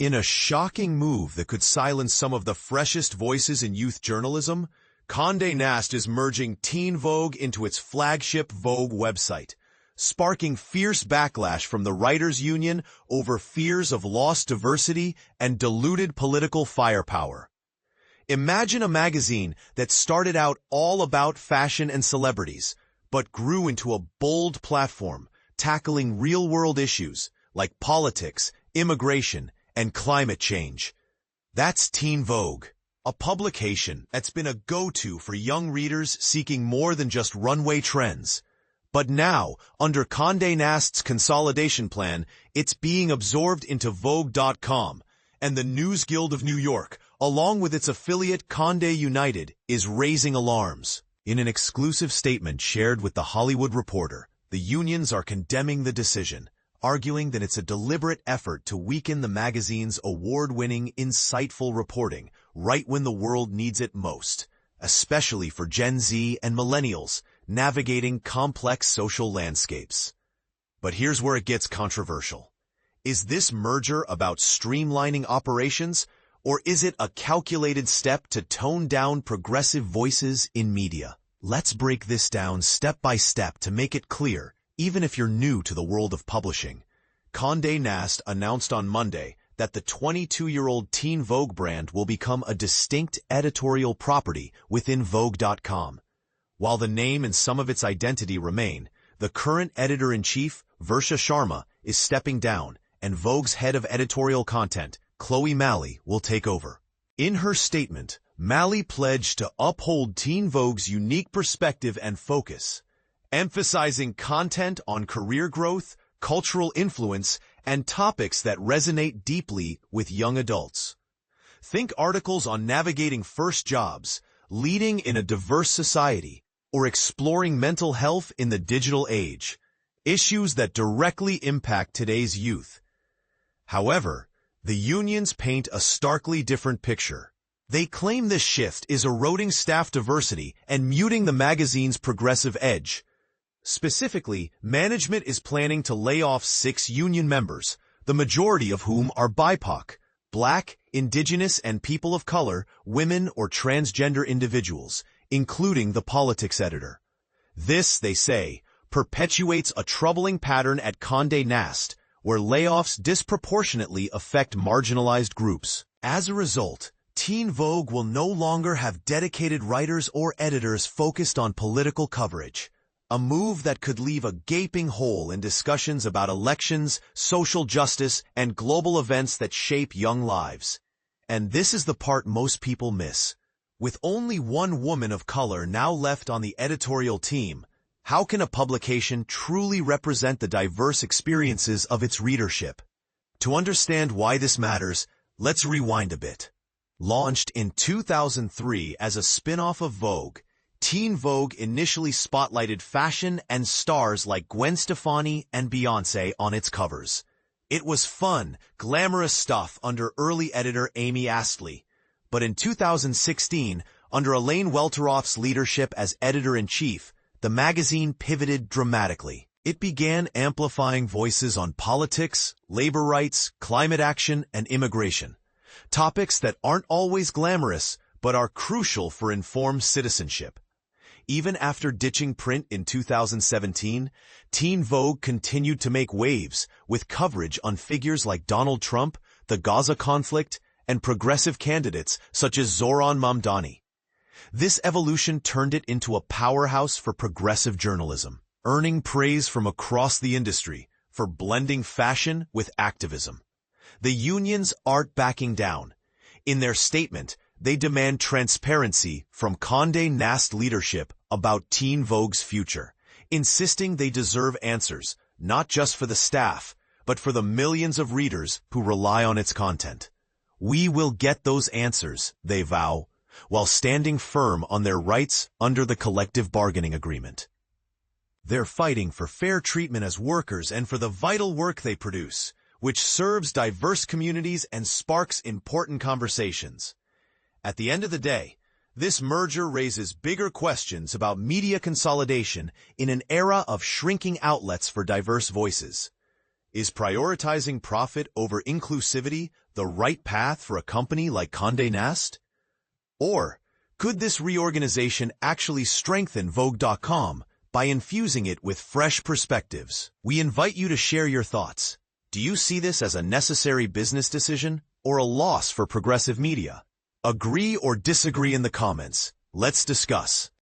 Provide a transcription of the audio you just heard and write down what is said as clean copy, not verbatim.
In a shocking move that could silence some of the freshest voices in youth journalism, Condé Nast is merging Teen Vogue into its flagship Vogue website, sparking fierce backlash from the writers' union over fears of lost diversity and diluted political firepower. Imagine a magazine that started out all about fashion and celebrities, but grew into a bold platform tackling real-world issues like politics, immigration, and climate change. That's Teen Vogue, a publication that's been a go-to for young readers seeking more than just runway trends. But now, under Condé Nast's consolidation plan, it's being absorbed into Vogue.com, and the News Guild of New York, along with its affiliate Condé United, is raising alarms. In an exclusive statement shared with The Hollywood Reporter, the unions are condemning the decision, arguing that it's a deliberate effort to weaken the magazine's award-winning, insightful reporting right when the world needs it most, especially for Gen Z and millennials navigating complex social landscapes. But here's where it gets controversial. Is this merger about streamlining operations, or is it a calculated step to tone down progressive voices in media? Let's break this down step by step to make it clear, even if you're new to the world of publishing. Condé Nast announced on Monday that the 22-year-old Teen Vogue brand will become a distinct editorial property within Vogue.com. While the name and some of its identity remain, the current editor-in-chief, Varsha Sharma, is stepping down, and Vogue's head of editorial content, Chloe Malley, will take over. In her statement, Malley pledged to uphold Teen Vogue's unique perspective and focus, emphasizing content on career growth, cultural influence, and topics that resonate deeply with young adults. Think articles on navigating first jobs, leading in a diverse society, or exploring mental health in the digital age, issues that directly impact today's youth. However, the unions paint a starkly different picture. They claim this shift is eroding staff diversity and muting the magazine's progressive edge. Specifically, management is planning to lay off 6 union members, the majority of whom are BIPOC, Black, Indigenous, and people of color, women or transgender individuals, including the politics editor. This, they say, perpetuates a troubling pattern at Condé Nast, where layoffs disproportionately affect marginalized groups. As a result, Teen Vogue will no longer have dedicated writers or editors focused on political coverage, a move that could leave a gaping hole in discussions about elections, social justice, and global events that shape young lives. And this is the part most people miss. With only one woman of color now left on the editorial team, how can a publication truly represent the diverse experiences of its readership? To understand why this matters, let's rewind a bit. Launched in 2003 as a spin-off of Vogue, Teen Vogue initially spotlighted fashion and stars like Gwen Stefani and Beyoncé on its covers. It was fun, glamorous stuff under early editor Amy Astley. But in 2016, under Elaine Welteroth's leadership as editor-in-chief, the magazine pivoted dramatically. It began amplifying voices on politics, labor rights, climate action, and immigration. Topics that aren't always glamorous, but are crucial for informed citizenship. Even after ditching print in 2017, Teen Vogue continued to make waves with coverage on figures like Donald Trump, the Gaza conflict, and progressive candidates such as Zohran Mamdani. This evolution turned it into a powerhouse for progressive journalism, earning praise from across the industry for blending fashion with activism. The unions aren't backing down. In their statement, they demand transparency from Condé Nast leadership about Teen Vogue's future, insisting they deserve answers, not just for the staff, but for the millions of readers who rely on its content. We will get those answers, they vow, while standing firm on their rights under the collective bargaining agreement. They're fighting for fair treatment as workers and for the vital work they produce, which serves diverse communities and sparks important conversations. At the end of the day, this merger raises bigger questions about media consolidation in an era of shrinking outlets for diverse voices. Is prioritizing profit over inclusivity the right path for a company like Condé Nast? Or could this reorganization actually strengthen Vogue.com by infusing it with fresh perspectives? We invite you to share your thoughts. Do you see this as a necessary business decision or a loss for progressive media? Agree or disagree in the comments. Let's discuss.